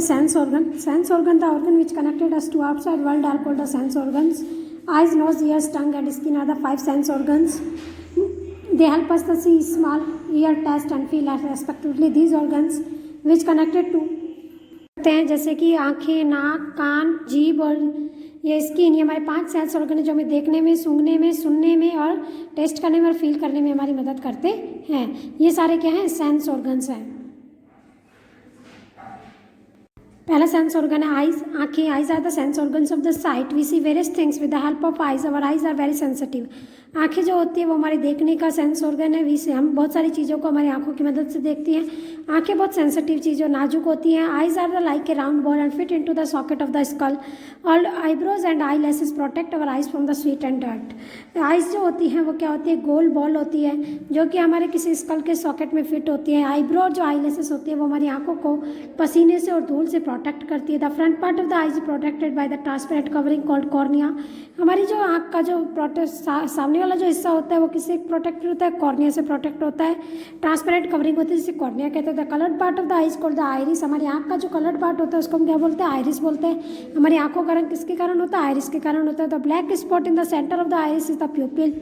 Sense organ, the organ which connected us to outside world are called the sense organs. Eyes, nose, ears, tongue and skin are the 5 sense organs. They help us to see, smell, hear, taste and feel as respectively. These organs which connected to हैं जैसे कि आँखें, नाक, कान, जीभ और ये skin, ये हमारे 5 सेंस ऑर्गन है जो हमें देखने में, सूंघने में, सुनने में और टेस्ट करने में और फील करने में हमारी मदद करते हैं। ये सारे क्या हैं? सेंस ऑर्गन्स हैं। पहला सेंस ऑर्गन है आइज, आँखें। Eyes are the sense organs of the sight. We see various things with the help of eyes. Our eyes are very sensitive. आँखें जो होती है वो हमारे देखने का सेंस ऑर्गन है। वी से हम बहुत सारी चीज़ों को हमारी आँखों की मदद से देखती हैं। आँखें बहुत सेंसिटिव चीज़ों, नाजुक होती हैं। Eyes are the like a round ball and fit into the socket of the skull. All eyebrows and eyelashes protect our eyes from the sweat and dirt. Eyes जो होती हैं वो क्या होती है? गोल बॉल होती है जो कि हमारे किसी स्कल के सॉकेट में फिट होती है। आईब्रो जो आई लैसेस होती है वो हमारी आँखों को पसीने से और धूल से प्रोटेक्ट करती है। The front part of the eyes protected by the transparent covering called cornea. हमारी जो आँख का जो सामने वाला जो हिस्सा होता है वो किससे प्रोटेक्ट होता है? कॉर्निया से प्रोटेक्ट होता है। ट्रांसपेरेंट कवरिंग होती है जिसे कॉर्निया कहते हैं। The coloured part of the eyes called the iris. हमारी आँख का जो कलर्ड पार्ट होता है उसको हम क्या बोलते हैं? आइरिस बोलते हैं। हमारी आँखों का रंग किसके कारण होता है? आइरिस के कारण होता है। The black spot in the centre of the iris is the प्यूपिल।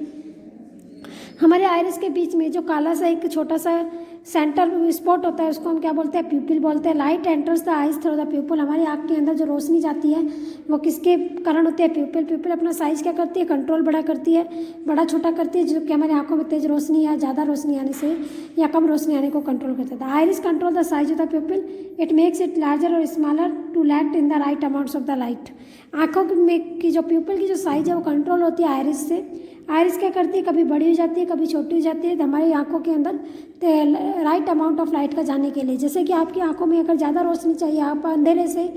हमारे आइरिस के बीच में जो काला सा एक छोटा सा सेंटर स्पॉट होता है उसको हम क्या बोलते हैं? प्यूपिल बोलते हैं। Light enters the eyes through the प्यूपिल। हमारी आँख के अंदर जो रोशनी जाती है वो किसके कारण होती है? प्यूपिल। प्यूपिल अपना साइज क्या करती है? कंट्रोल बड़ा करती है, बड़ा छोटा करती है, जो कि हमारी आँखों में तेज रोशनी या ज़्यादा रोशनी आने से या कम रोशनी आने को कंट्रोल करता है। Iris control the size of the pupil. It makes it larger और smaller to let in the right amounts of the light. आँखों में की जो प्यूपिल की जो साइज है वो कंट्रोल होती है आइरिस से। आइरिस क्या करती है? कभी बड़ी हो जाती है, कभी छोटी हो जाती है हमारी आंखों के अंदर राइट अमाउंट ऑफ लाइट का जाने के लिए। जैसे कि आपकी आंखों में अगर ज़्यादा रोशनी चाहिए, आप अंधेरे से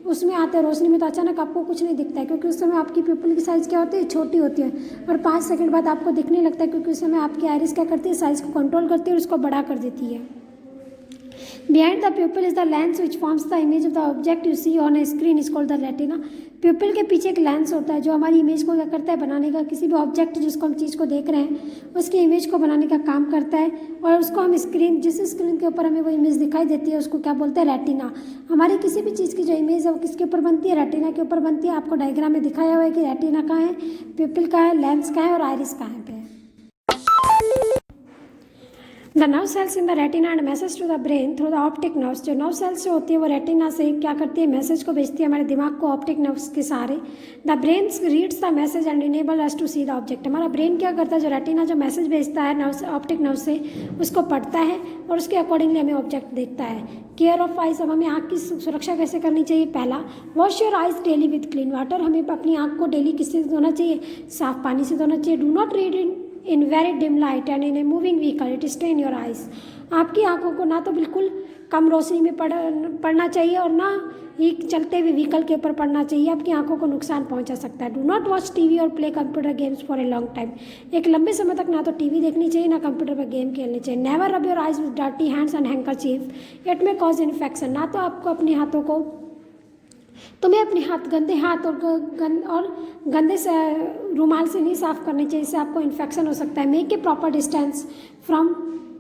उसमें आते हैं रोशनी में तो अचानक आपको कुछ नहीं दिखता है क्योंकि उस समय आपकी प्यूपिल की साइज़ क्या होती है? छोटी होती है। और 5 सेकंड बाद आपको दिखने लगता है क्योंकि उस समय आपकी आइरिस क्या करती है? साइज़ को कंट्रोल करती है और उसको बड़ा कर देती है। Behind the pupil is the lens which forms the image of the object you see on a screen is called the retina. प्यूपिल के पीछे एक लेंस होता है जो हमारी इमेज को क्या करता है? बनाने का, किसी भी ऑब्जेक्ट जिसको हम चीज़ को देख रहे हैं उसकी इमेज को बनाने का काम करता है। और उसको हम स्क्रीन, जिस स्क्रीन के ऊपर हमें वो इमेज दिखाई देती है उसको क्या बोलते हैं? रेटिना। हमारी किसी भी चीज़ की जो इमेज है वो किसके ऊपर बनती है? रेटिना के ऊपर बनती है। आपको डायग्राम में दिखाया हुआ है कि रेटिना कहाँ है, प्यूपिल कहाँ है, लेंस कहाँ है और आइरिस कहाँ पे है। The nerve cells in the retina and message to the brain through the optic nerves. जो नर्व सेल्स जो होती है वो रेटिना से क्या करती है? मैसेज को भेजती है हमारे दिमाग को ऑप्टिक नर्व्स के सहारे। The brain reads the message and enable us to see the object. हमारा ब्रेन क्या करता है? जो रेटिना जो मैसेज भेजता है नर्व ऑप्टिक नर्व से उसको पढ़ता है और उसके अकॉर्डिंगली हमें ऑब्जेक्ट देखता है। Care of eyes. अब हमें आँख की सुरक्षा कैसे करनी चाहिए? पहला, wash your eyes daily with clean water. हमें अपनी आँख को डेली किससे धोना चाहिए? साफ पानी से धोना चाहिए। Do not read in very dim light and in a moving vehicle, it strain your eyes. आपकी आंखों को ना तो बिल्कुल कम रोशनी में पढ़ना चाहिए और ना ही चलते हुए व्हीकल के ऊपर पढ़ना चाहिए, आपकी आंखों को नुकसान पहुंचा सकता है। डू नॉट वॉच टीवी और play computer games for a long time. एक लंबे समय तक ना तो टीवी देखनी चाहिए ना कंप्यूटर पर गेम खेलनी चाहिए। Never rub your eyes with dirty hands and handkerchief, it में कॉज इन्फेक्शन। ना तो आपको अपने हाथों को, तुम्हें अपने हाथ गंदे हाथ और गंदे से रुमाल से नहीं साफ़ करने चाहिए, इससे आपको इन्फेक्शन हो सकता है। Make a proper distance from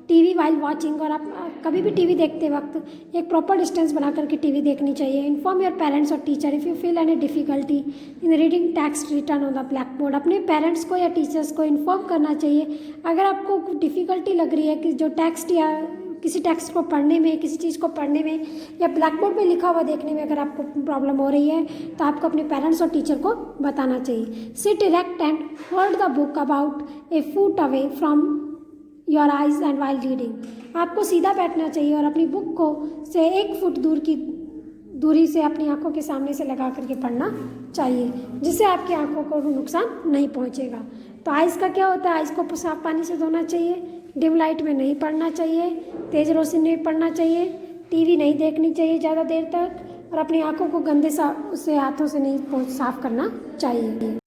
TV while watching. और आप कभी भी टीवी देखते वक्त एक प्रॉपर डिस्टेंस बना करके टीवी देखनी चाहिए। इन्फॉर्म योर पेरेंट्स और teacher if you feel any difficulty in reading text written on the black board. अपने पेरेंट्स को या टीचर्स को इन्फॉर्म करना चाहिए अगर आपको डिफ़िकल्टी लग रही है कि जो टेक्स्ट या किसी टेक्स्ट को पढ़ने में, किसी चीज़ को पढ़ने में या ब्लैक बोर्ड पे लिखा हुआ देखने में अगर आपको प्रॉब्लम हो रही है तो आपको अपने पेरेंट्स और टीचर को बताना चाहिए। Sit erect and hold the book about a foot away from your eyes and while reading. आपको सीधा बैठना चाहिए और अपनी बुक को से 1 फुट दूरी से अपनी आंखों के सामने से लगा करके पढ़ना चाहिए, जिससे आपकी आंखों को नुकसान नहीं पहुंचेगा। तो आइज़ का क्या होता है? आइज़ को साफ पानी से धोना चाहिए, डिम लाइट में नहीं पढ़ना चाहिए, तेज़ रोशनी में पढ़ना चाहिए, टीवी नहीं देखनी चाहिए ज़्यादा देर तक और अपनी आंखों को गंदे से हाथों से नहीं साफ करना चाहिए।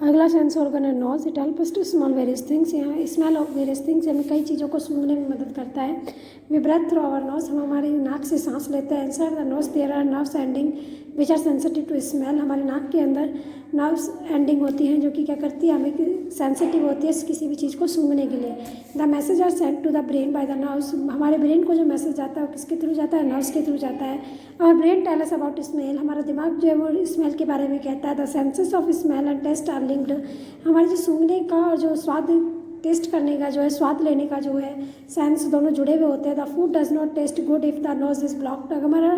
अगला सेंस ऑर्गन है nose. It help us to smell various things. यहाँ स्मेल ऑफ वेरियस थिंग्स हमें कई चीज़ों को सूंघने में मदद करता है। We breathe through our nose, हम हमारे नाक से सांस लेते हैं। Inside the nose there are nerves ending which are sensitive to smell, हमारे नाक के अंदर नर्व्स एंडिंग होती हैं जो कि क्या करती है, हमें सेंसिटिव होती है किसी भी चीज़ को सूंघने के लिए। The message are send to the brain by the nerves, हमारे ब्रेन को जो मैसेज जाता है वो किसके थ्रू जाता है, नर्व्स के थ्रू जाता है। और brain tell us about smell, हमारा दिमाग जो है वो स्मेल के बारे में कहता है। The senses of smell and taste are linked, हमारे जो सूंघने का और जो स्वाद टेस्ट करने का जो है, स्वाद लेने का जो है सेंस, दोनों जुड़े हुए होते हैं। The food does not taste good if the nose is blocked, अगर हमारा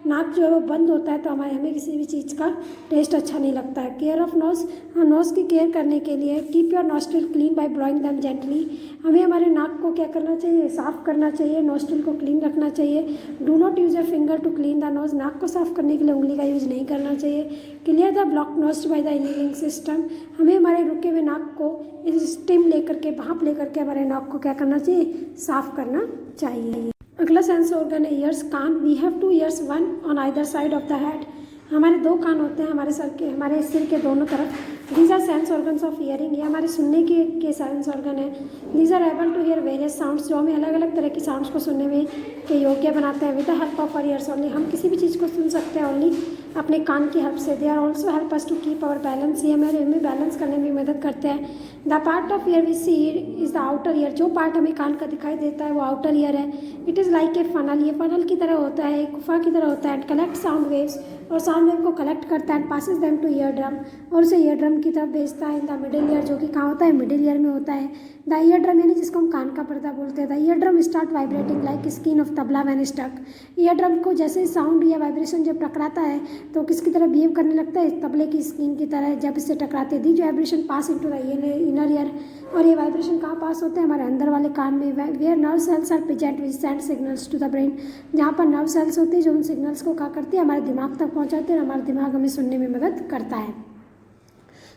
नाक जो है वो बंद होता है तो हमें किसी भी चीज़ का टेस्ट अच्छा नहीं लगता है। केयर ऑफ नोज, नोज़ की केयर करने के लिए keep your nostril clean bye blowing them gently, हमें हमारे नाक को क्या करना चाहिए, साफ़ करना चाहिए, नॉस्ट्रिल को क्लीन रखना चाहिए। Do not use a finger to clean the nose, नाक को साफ़ करने के लिए उंगली का यूज़ नहीं करना चाहिए। Clear the block nose by the inhaling system, हमें हमारे रुके हुए नाक को स्टीम लेकर के, भाप लेकर के हमारे नाक को क्या करना चाहिए, साफ़ करना चाहिए। अगला सेंस ऑर्गन है ईयर्स, कान। We have 2 ears, 1 on either side of the head, हमारे 2 कान होते हैं हमारे सिर के दोनों तरफ। These are sense organs of hearing, ये हमारे सुनने के सेंस ऑर्गन है। These are able to hear various sounds, जो हमें अलग अलग तरह की साउंड्स को सुनने में के योग्य बनाते हैं। With the help of our ears only, हम किसी भी चीज़ को सुन सकते हैं ओनली अपने कान की हेल्प से। They are also help us to keep our balance, ये हमें बैलेंस करने में मदद करते हैं। The part of ear we see is the outer ear, जो पार्ट हमें कान का दिखाई देता है वो आउटर ईयर है। It is like a funnel, ये फनल की तरह होता है, एक गुफा की तरह होता है। एंड कलेक्ट साउंड वेव्स, और साउंड वेव को कलेक्ट करता है। And passes them two ear drum, और उसे ईयर ड्रम की तरफ भेजता है। इन द मिडिल ईयर, जो कि कहाँ होता है, मिडिल ईयर में होता है। द ईयर ड्रम यानी जिसको हम कान का पर्दा बोलते हैं। The ear drum start vibrating like skin of tabla when stuck, ear drum को जैसे साउंड या वाइब्रेशन जब टकराता है तो किसकी तरह बिहेव करने लगता है, तबले की स्किन की तरह जब इससे टकराते। दी जो vibration pass into the inner ear, और ये वाइब्रेशन कहाँ पास होते हैं, हमारे अंदर वाले कान में। Where nerve cells are present which send signals to the brain, जहाँ पर नर्व सेल्स होती है जो उन सिग्नल्स को क्या करती है, हमारे दिमाग तक पहुँचाते हैं, और हमारा दिमाग हमें सुनने में मदद करता है।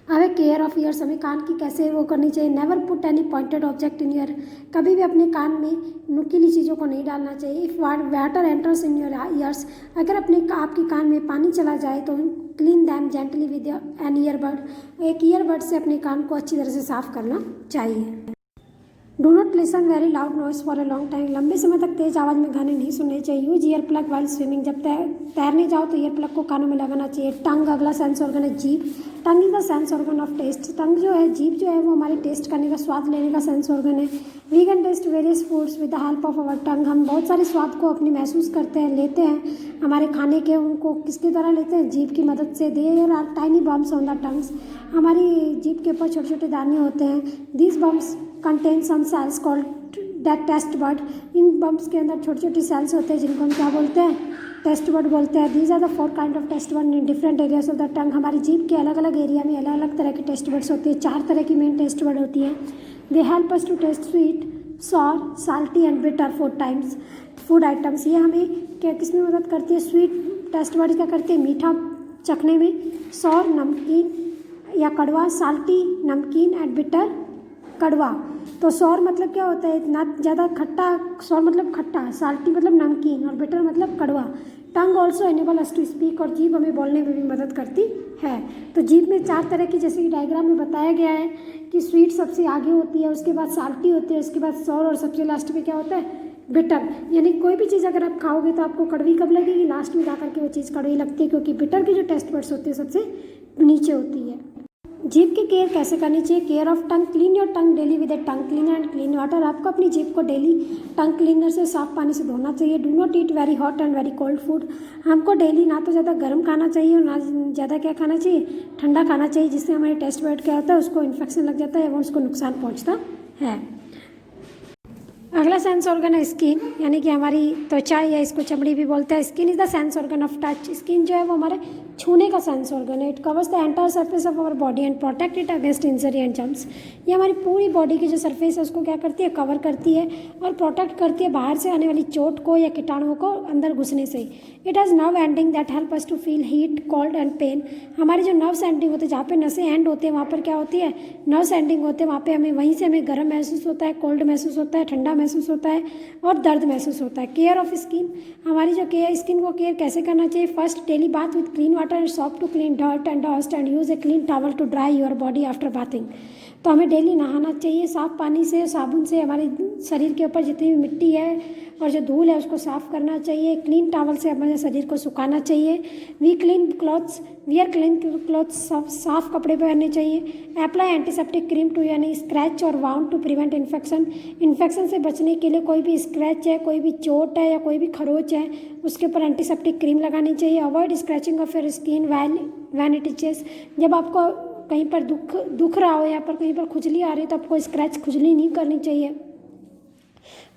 हमें केयर ऑफ ईयर्स, हमें कान की कैसे वो करनी चाहिए। Never put any pointed object in year, कभी भी अपने कान में नुकीली चीज़ों को नहीं डालना चाहिए। If water enters in your ears, अगर आपके कान में पानी चला जाए तो clean them gently with an earbud, एक ईयरबड से अपने कान को अच्छी तरह से साफ करना चाहिए। Do not listen very loud noise for a long time, लंबे समय तक तेज़ आवाज़ में गाने नहीं सुनने चाहिए। Use ear plug while swimming, जब तैरने जाओ तो ईयर प्लग को कानों में लगाना चाहिए। टंग, अगला सेंस ऑर्गन है जीभ। Tongue is the sense organ of taste, tongue जो है, जीभ जो है वो हमारे टेस्ट करने का, स्वाद लेने का सेंस ऑर्गन है। We can taste various foods with the help of our tongue, हम बहुत सारे स्वाद को अपने महसूस करते हैं, लेते हैं हमारे खाने के, उनको किसकी तरह लेते हैं, जीभ की मदद से। There are tiny bumps on the tongues, हमारी जीभ के ऊपर छोटे छोटे दाने होते हैं। These bumps contain some cells called that taste bud, इन बम्स के अंदर छोटी छोटी सेल्स होते हैं जिनको हम क्या बोलते हैं, टेस्ट बड बोलते हैं। These are the 4 kind of taste bud in different areas of the tongue, हमारी जीभ के अलग अलग एरिया में अलग अलग तरह की टेस्ट बड्स होती है। 4 तरह की मेन टेस्ट बड होती है। They help us to taste sweet, sour, salty and bitter food items, ये हमें क्या किस में मदद करती है, स्वीट टेस्ट बड क्या करती है, मीठा चखने में, सॉर नमकीन या कड़वा, साल्टी नमकीन एंड बिटर कड़वा। तो सौर मतलब क्या होता है, इतना ज़्यादा खट्टा, सौर मतलब खट्टा, साल्टी मतलब नमकीन, और बिटर मतलब कड़वा। Tongue also enable us to speak, और जीभ हमें बोलने में भी मदद करती है। तो जीभ में 4 तरह की, जैसे कि डायग्राम में बताया गया है कि स्वीट सबसे आगे होती है, उसके बाद साल्टी होती है, उसके बाद सौर, और सबसे लास्ट में क्या होता है, बिटर। यानी कोई भी चीज़ अगर आप खाओगे तो आपको कड़वी कब लगेगी, लास्ट में जाकर के वो चीज़ कड़वी लगती है, क्योंकि बिटर की जो टेस्ट बड्स होती है सबसे नीचे होती है। जीभ की केयर कैसे करनी चाहिए। Care of tongue, clean your tongue daily with A tongue cleaner and clean water, आपको अपनी जीभ को डेली टंग क्लीनर से साफ पानी से धोना चाहिए। Do not eat very hot and very cold food, हमको डेली ना तो ज़्यादा गर्म खाना चाहिए और ना ज़्यादा क्या खाना चाहिए, ठंडा खाना चाहिए, जिससे हमारे टेस्ट बड क्या होता है, उसको इन्फेक्शन लग जाता है एवं उसको नुकसान पहुँचता है। अगला सेंस ऑर्गन है स्किन, यानी कि हमारी त्वचा, या इसको चमड़ी भी बोलते हैं। Skin is the sense organ of touch, skin जो है वो हमारे छूने का सेंस ऑर्गन है। It covers the entire surface of our body and protect it against injury and germs, ये हमारी पूरी बॉडी की जो सरफेस है उसको क्या करती है, कवर करती है और प्रोटेक्ट करती है बाहर से आने वाली चोट को या कीटाणुओं को अंदर घुसने से। It has nerve ending that help us to feel heat, cold and pain, हमारे जो नर्व्स एंडिंग होते हैं, जहाँ पे नसें एंड होते हैं वहाँ पर क्या होती है, नर्व्स एंडिंग होते हैं, वहाँ पे हमें वहीं से हमें गर्म महसूस होता है, कोल्ड महसूस होता है, ठंडा महसूस होता है और दर्द महसूस होता है। केयर ऑफ स्किन, हमारी जो केयर, स्किन को केयर कैसे करना चाहिए। First, daily bath with clean water and soap to clean dirt and dust and use a clean towel to dry your body after bathing. तो हमें डेली नहाना चाहिए साफ़ पानी से, साबुन से। हमारे शरीर के ऊपर जितनी भी मिट्टी है और जो धूल है उसको साफ़ करना चाहिए। क्लीन टॉवल से हमारे शरीर को सुखाना चाहिए। वियर क्लीन क्लॉथ्स, साफ कपड़े पहनने चाहिए। अप्लाई एंटीसेप्टिक क्रीम टू यानी स्क्रैच और वाउंड टू प्रिवेंट इन्फेक्शन से बचने के लिए कोई भी स्क्रैच है, कोई भी चोट है या कोई भी खरोच है, उसके ऊपर एंटीसेप्टिक क्रीम लगानी चाहिए। Avoid scratching of your skin when it itches. जब आपको कहीं पर दुख रहा हो या पर कहीं पर खुजली आ रही है तो आपको स्क्रैच खुजली नहीं करनी चाहिए।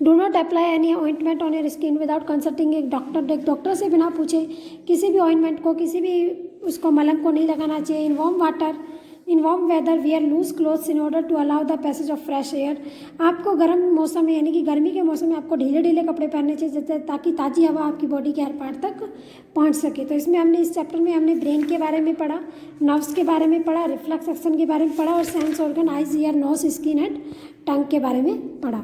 Do not apply any ointment on your skin without consulting एक डॉक्टर से बिना पूछे किसी भी ऑइंटमेंट को, किसी भी उसको मलहम को नहीं लगाना चाहिए। In warm weather wear loose clothes in order to allow the passage of fresh air. आपको गर्म मौसम में यानी कि गर्मी के मौसम में आपको ढीले कपड़े पहनने चाहिए ताकि ताज़ी हवा आपकी बॉडी के हर पार्ट तक पहुंच सके। तो इसमें हमने इस चैप्टर में हमने ब्रेन के बारे में पढ़ा, नर्व्स के बारे में पढ़ा, रिफ्लेक्स एक्शन के बारे में पढ़ा और sense organ eyes, ear, nose, skin and tongue के बारे में पढ़ा।